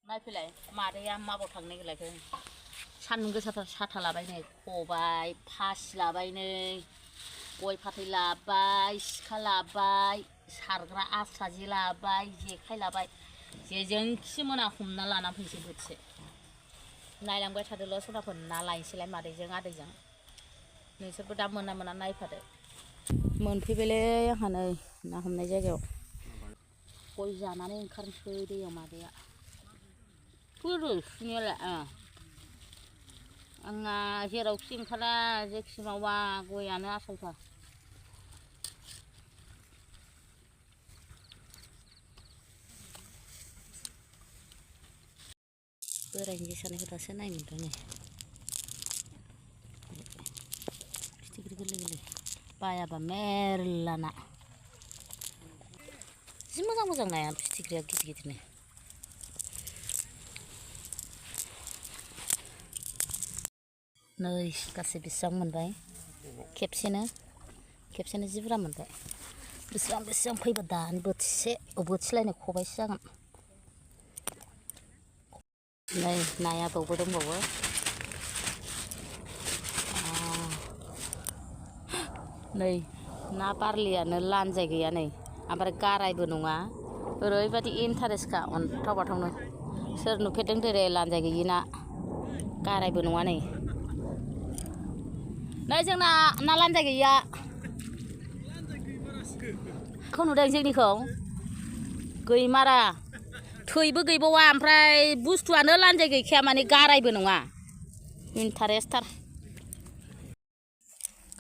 नायफैलाय मादैया माबाव थांनो नागिरलायखो सान्दुं गोसाथार साथा लाबाय नै खबाय फासि लाबाय नै गय फाथै लाबाय सिखा लाबाय सारग्रा आस्रा जे लाबाय जेखाइ लाबाय जेजोंखि मोना हमना लाना फैसै बोथिसे नायलांबाय थादोल' सनाफोर ना लायनोसैलाय मादैजों आदैजों नोंसोरबो दा मोना मोना नायफादो मोनफैबायलै आंहा नै ना हमनाय जायगायाव गय जानानै ओंखारनोसै दैयाव मादैया फैरो सुनायालाय आंहा जेरावखि ओंखारा जेखि मावा गयानो आसलथार बोरायनि जोसानायखौ दासो नायनो मोनदों नै फिथिख्रि गोरलै गोरलै बायाबा मेरला ना जि मोजां मोजां नाया फिथिख्रिया गिदिर गिदिरनो नै गासै बेसेबां मोनबाय खेबसेनो जि बुरजा मोनबाय बेसेबां फैबा दानि बोथिसे बोथिलायनाय खबाइसे जागोन नै नाया बावबो दंबावो नै ना बारलियानो लानजाय गैया नै ओमफ्राय गारायबो नङा ओरैबायदि इन्टारेस्टखा अन्थाव बाथावनो सोर नुफेरदों देरै लानजाय गैयि ना गारायबो नङा नै जोंना ना लानजाय गैया खौ नुदों जोंनिखौ गैमारा थैबो गैबावा ओमफ्राय बुस्थुआनो लानजाय गैखाया माने गारायबो नङा इन्टारेस्टथार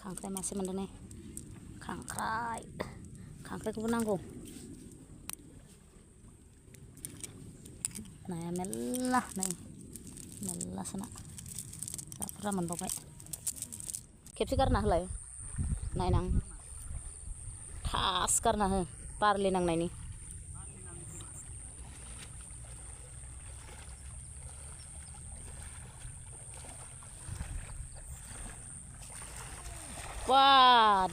खांख्राइ मासे मोनदों नै खांख्राइखौबो नांगौ नाया मेरला नै मेरलासो ना जा बुरजा मोनबावबाय खेबसे गारना होलाय नायनां थास गारना हो बारलि नांनायनि बा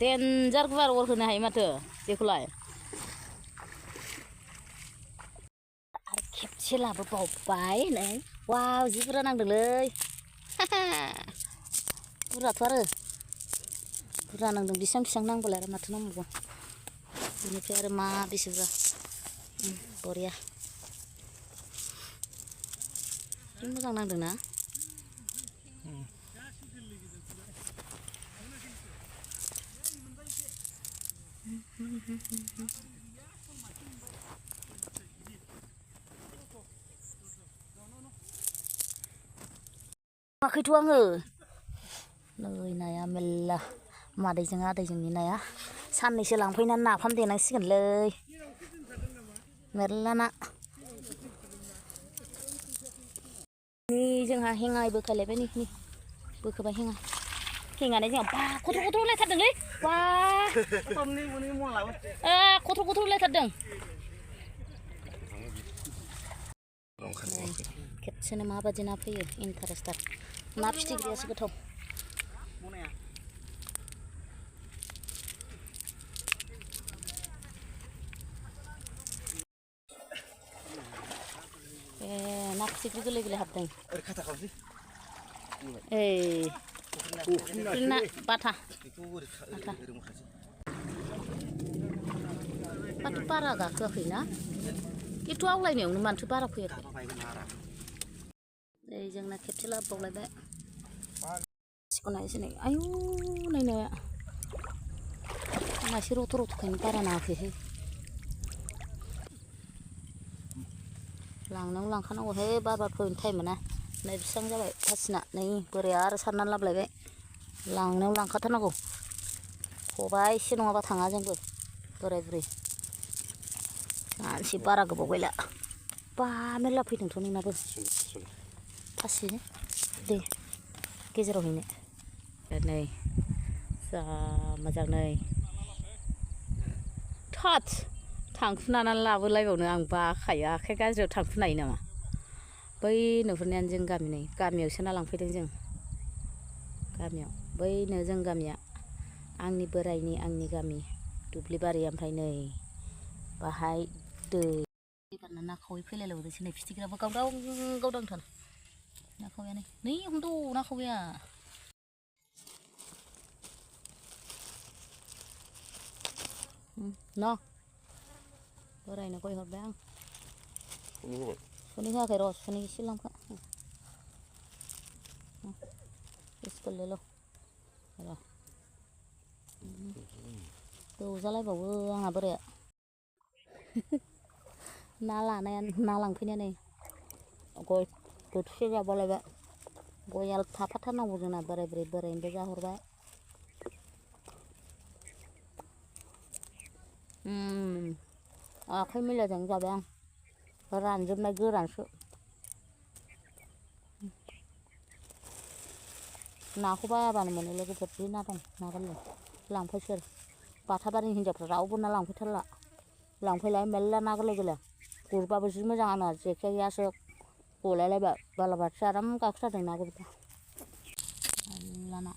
देन्जार गुवार अर होनो हायो माथो बेखौलाय आरो खेबसे लाबोबावबाय नै वाव जि बुरजा नांदोंलै बुरजाथ' आरो बुरजा नांदों बेसेबां नांबालाय आरो माथो नांबावगौ बेनिफ्राय आरो मा बेसे बुरजा बरिया जि मोजां नांदोंना माखैथ' आङो नै नाया मेरला मादैजों आदैजोंनि नाया साननैसो लांफैनानै नाफाम देनांसिगोनलै मेरला ना नै जोंहा हेङाय बोखायलायबाय नै बोखोबाय हेङानो जोंहा बा खथ्र' खथ्र' होलायथारदोंलै बा खथ्र' खथ्र' होलायथारदों खेबसेनो माबायदि ना फैयो इन्टारेस्टथार ना फिथिख्रियासो गोथाव ना फिथिख्रि गोरलै गोरलै हाबदों ना बाथा माथो बारा गाखोआखैना एथ' आवलायनायावनो माथो बारा फैयाखै नै जोंना खेबसे लाबोबावलायबाय सिखौ नायसै नै आयु नायनाया आंहा एसे रथ' रथ'खायनो बारा नाङाखैहाय लांनायाव लांखानांगौहाय बार फैनो टाइम मोना नै बेसेबां जाबाय फासिना नै बोराया आरो सारनानै लाबोलायबाय लांनायाव लांखाथारनांगौ खबाइसे नङाबा थाङा जोंबो बोराय बुरै सानसे बारा गोबाव गैला बा मेरला फैदोंथ' नोंनाबो फासि दे गेजेराव हैनो नै जा मोजां नै थोद थांखुनानै लाबोलायबावनो आं बाखायो आखाइ गाज्रियाव थांखुनो हायो नामा बै नुहुरनायानो जों गामिनि गामियावसो ना लांफैदों जों गामियाव बैनो जों गामिया आंनि बोरायनि आंनि गामि दुब्लि बारि ओमफ्राय नै बाहाय दै दाना ना खावै फैलायलायबावदोंसो नै फिथिख्रियाबो गावदां गावदांथार ना खावैयानो नै हमद' ना खावैया न' बोरायनो गय हरबाय आं सुनै होआखै र' सुनै एसे लांफा बिस्कुटल' र' दौजालायबावो आंहा बोराया ना लानाया ना लांफैनाया नै गय बोथिसे जाबावलायबाय गया थाफाथारनांगौ जोंना बोराय बुरै बोरायनोबो जाहरबाय आखाइ मैलाजों जाबाय आं रानजोबनाय गोरानसो नाखौ बायाबानो मोनो लोगोफोर जि ना दं ना गोरलै लांफैसोर बाथाबारिनि हिन्जावफ्रा रावबो ना लांफैथारला लांफैलाय मेरला ना गोरलै गोरलै गुरबाबो जि मोजां आंना जेखाइयासो गलायलायबाय बालाबाथिया आराम गाखोथारदों ना गुरबा मेरला ना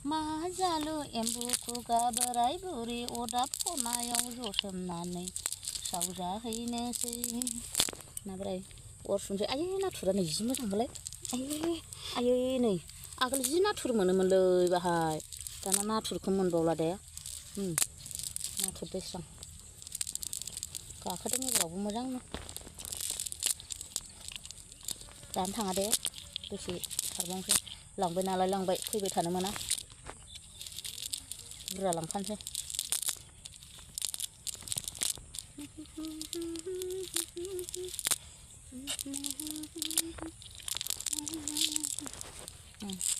मा जालु एम्बु खुगा बोराय बुरि अरदाब खनायाव जसोमनानै सावजाहैनोसै ना बोराय अर सुनोसै आयै नाथुरा नै जि मोजांमोनलाय आयै नै आगोल जि नाथुर मोनोमोनलै बाहाय दाना नाथुरखौ मोनबावला दे नाथुर दैस्रां गाखोदों एबारावबो मोजांनो दानो थाङा दे दसे खारबांसै लांबाय नालाय लांबाय फैबाय थानो मोना बुरजा लांखानोसै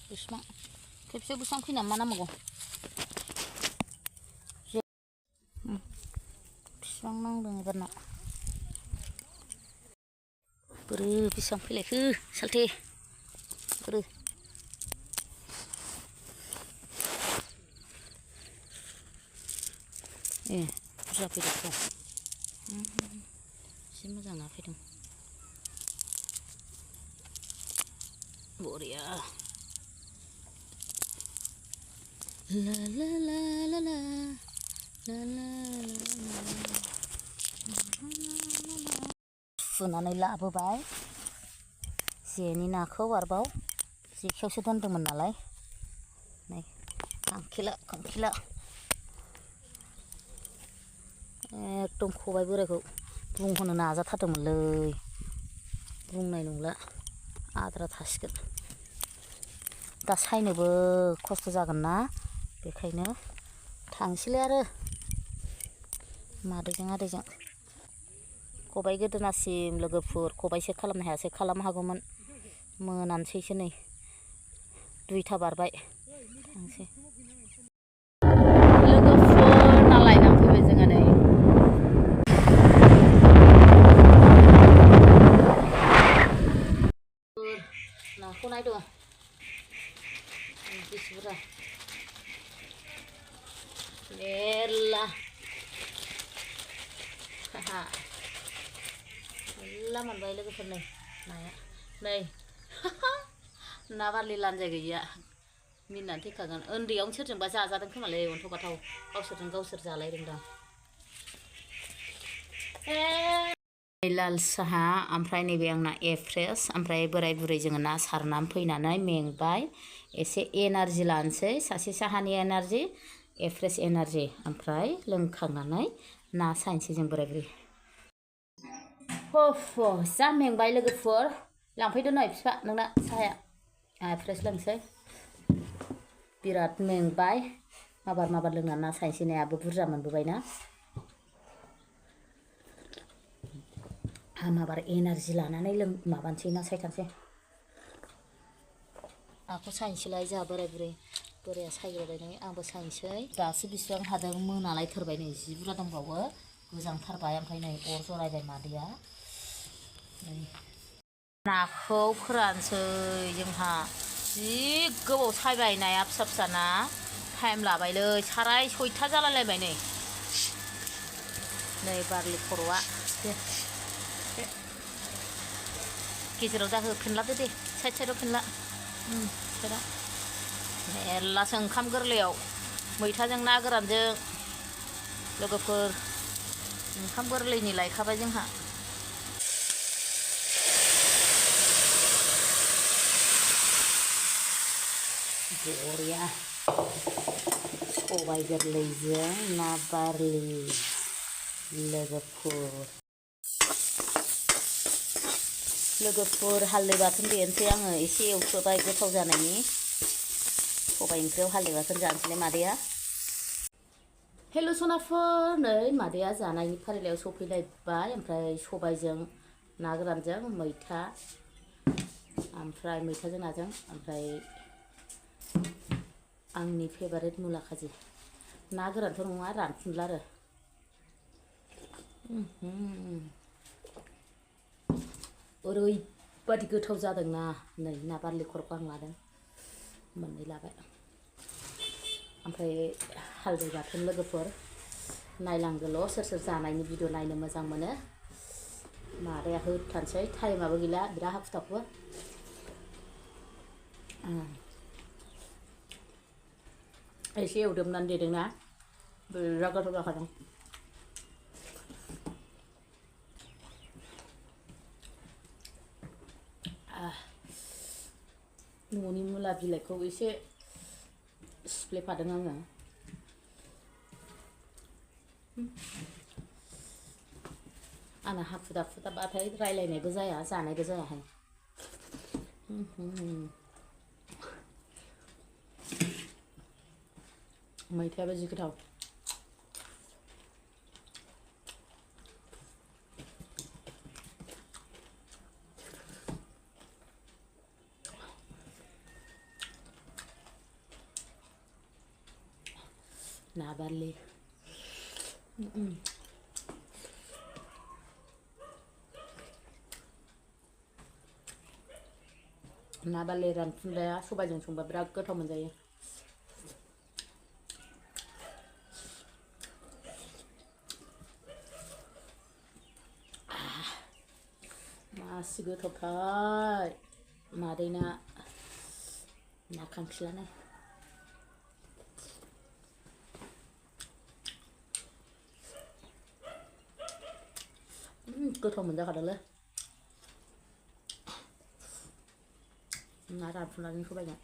बेसेबां खेबसे बेसेबां फैनानै मा नांबावगौ बेसेबां नांदों एबारना बोरो बेसेबां फैलायखो सालथे बोरो ए बुरजा फैदोंथ' जि मोजां ना फैदों बरिया ला ला ला ला ला ला ला सुनानै लाबोबाय जेनि नाखौ आरोबाव जेखायावसो दोनदोंमोन नालाय नै खांखिला एकदम खबाइ बोरायखौ बुंहोनो नाजाथारदोंमोनलै बुंनाय नंला आद्रा थासिगोन दा सायनोबो खस्थ' जागोन ना बेखायनो थांसैलाय आरो मादैजों आदैजों खबाइ गोदोनासिम लोगोफोर खबाइसे खालामनो हायासै खालामनो हागौमोन मोनानोसैसो नै 2टा बारबाय थांसै लोगोफोर ना लायनानै फैबाय जोङो नै नाखौ नायदो बेसे बुरजा मेरला मेरला मोनबाय लोगोफोर नै नाया नै ना बारलि लान्जाय गैया मिनिनानै थैखागोन उन्दैयावनो सोरजोंबा जाजादों खोमालै अन्थाव बाथाव गावसोरजों गावसोर जालायदोंदां लाल साहा ओमफ्राय नैबे आंना एफ्रेस ओमफ्राय बोराय बुरै जोङो ना सारनानै फैनानै मेंबाय एसे एनार्जि लानोसै सासे साहानि एनार्जि एफ्रेस एनार्जि ओमफ्राय लोंखांनानै ना सायनोसै जों बोराय बुरै जा मेंबाय लोगोफोर लांफैदो नै बिफा नोंना साहाया एफ्रेस लोंसै बिराद मेंबाय माबार लोंना ना सायनोसै नायाबो बुरजा मोनबोबायना माबार एनार्जि लानानै माबानोसै ना सायखानोसै नाखौ सायनोसैलाय जोंहा बोराय बुरै बोराया सायग्रोबाय नै आंबो सायनोसै दासो बेसेबां हादों मोनालायथारबाय नै जि बुरजा दंबावो गोजांथारबाय ओमफ्राय नै अर जरायबाय मादैया नै नाखौ फोरानसै जोंहा जि गोबाव सायबाय नाया फिसा फिसा ना टाइम लाबायलै साराय 6टा जालायलायबाय नै बारलि खर'आ गेजेराव दा होफिनलादो दे साइडआव फिनला साइडआव मेरलासो ओंखाम गोरलैयाव मैथाजों ना गोरानजों लोगोफोर ओंखाम गोरलैनि लायखाबाय जोंहा बरिया सबाइ गोरलैजों ना बारलि लोगोफोर हालदै बाथोन देनोसै आङो एसे एवथ्रोबाय गोथाव जानायनि सबाइ ओंख्रियाव हालदै बाथोन जानोसैलाय मादैया हेल' सनाफोर नै मादैया जानायनि फारिलायाव सफैलायबाय ओमफ्राय सबाइजों ना गोरानजों मैथा ओमफ्राय मैथाजों नाजों ओमफ्राय आंनि फेभारेट मुला खाजि ना गोरानथ' नङा रानफुनला आरो ओरैबादि गोथाव जादोंना नै ना बारलि खर'खौ आं लादों मोननै लाबाय ओमफ्राय हालदै बाथोन लोगोफोर नायलांदोल' सोर सोर जानायनि भिडिअ नायनो मोजां मोनो मादैया होथारनोसै टाइमाबो गैला बिराद हाखु दाखु एसे एवदोबनानै देदोंना बिराद गोथाव जाखादों न'नि मुला बिलाइखौ एसे सिफ्लेफादों आङो आंना हाखु दाखु दाबाथाय रायलायनायबो जाया जानायबो जायाहाय मैथायाबो जि गोथाव ना बारलि ना बारलि रानफुनलाया सबाइजों संबा बिराद गोथाव मोनजायो मासि गोथावथार मादैना ना खांखिलानो गोथाव मोनजाखादोंलै ना रानफुनलाजों सबाइजों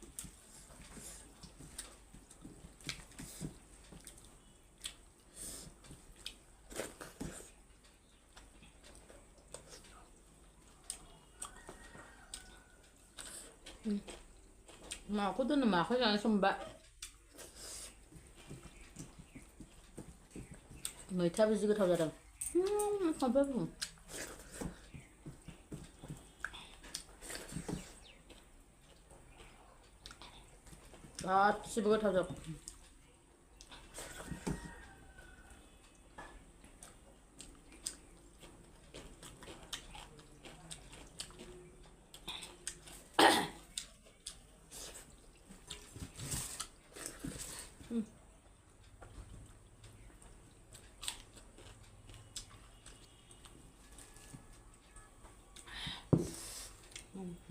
माखौ दोनो माखौ जानो सोंबा मैथायाबो जि गोथाव जादों गासिबो गोथाव जोब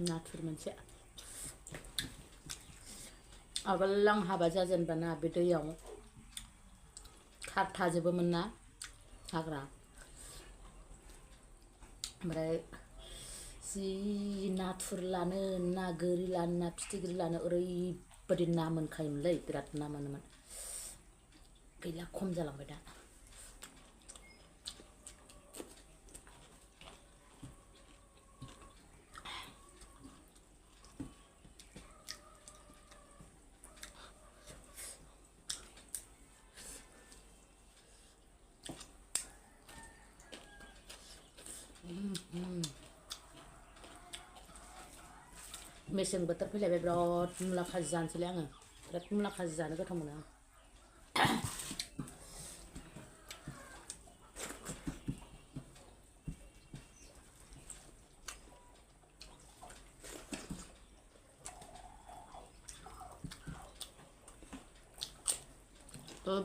नाथुर मोनसे आगोल आं हाबा जाजेनबाना बे दैयाव थाजोबोमोन ना हाग्रा ओमफ्राय जि नाथुर लानो ना गोरि लानो ना फिथिख्रि लानो ओरैबादि ना मोनखायोमोनलै बिराद ना मोनोमोन गैला खम जालांबाय दा मेसें बोथोर फैलायबाय बिराद मुला खाजि जानोसैलाय आङो बिराद मुला खाजि जानो गोथाव मोनो आं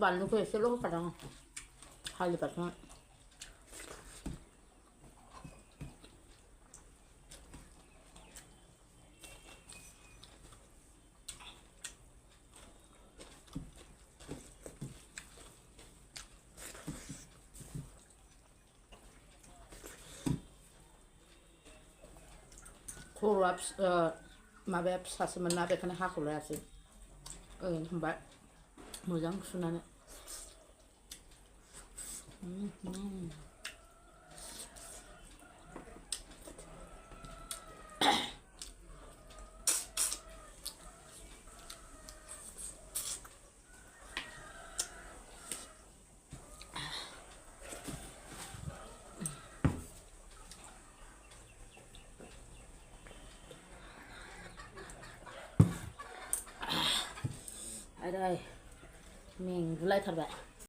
बानलुखौ एसेल' होखादों आं हालदै बाथोन खर'आ माबाया फिसासोमोन ना बेखायनो हाख'लायासै ओरैनो संबाय मोजां सुनानै आरो मेंगुलायथारबाय